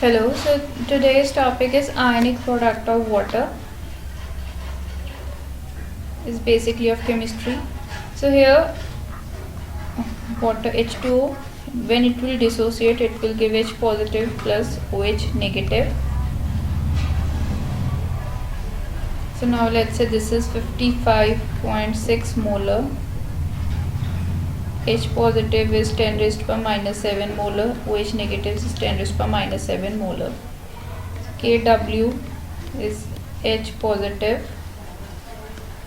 Hello, so today's topic is ionic product of water. Is basically of chemistry. So here water H2O, when it will dissociate, it will give H positive plus OH negative. So now let's say this is 55.6 molar. H positive is 10 raised to power minus 7 molar. OH negative is 10 raised to power minus 7 molar. Kw is H positive,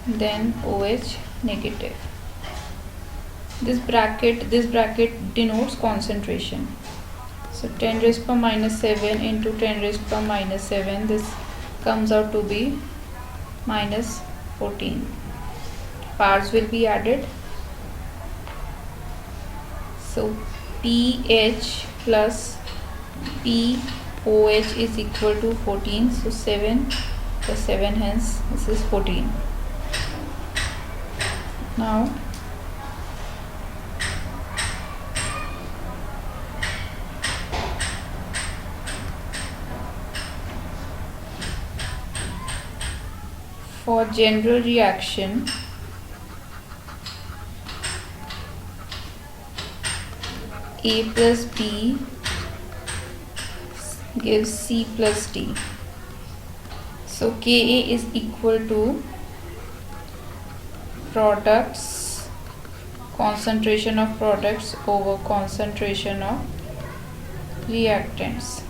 then OH negative. This bracket denotes concentration. So 10 raised to power minus 7 into 10 raised to power minus 7, this comes out to be minus 14. Powers will be added. So pH plus pOH is equal to 14. So 7 plus 7, hence this is 14. Now for general reaction, A plus B gives C plus D. So Ka is equal to products, concentration of products over concentration of reactants.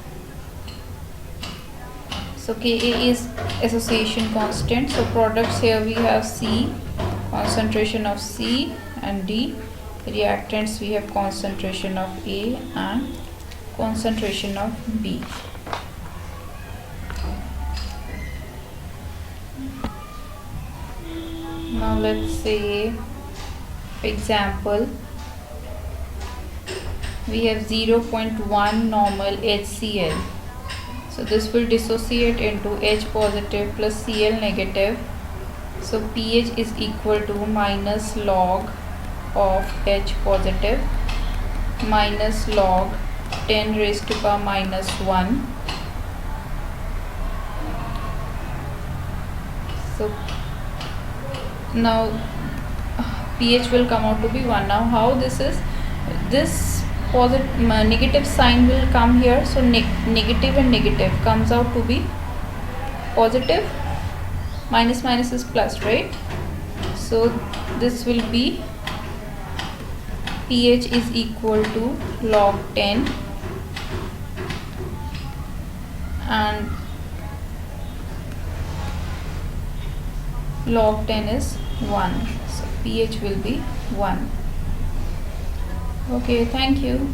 So Ka is association constant. So products, here we have C, concentration of C, and D. Reactants, we have concentration of A and concentration of B. Now let's say, for example, we have 0.1 normal HCl. So this will dissociate into H positive plus Cl negative. So pH is equal to minus log of H positive minus log 10 raised to power minus 1. So now pH will come out to be 1. Now how this is, this positive negative sign will come here, so negative and negative comes out to be positive, minus minus is plus, right? So this will be pH is equal to log 10 and log 10 is 1. So pH will be 1. Okay, thank you.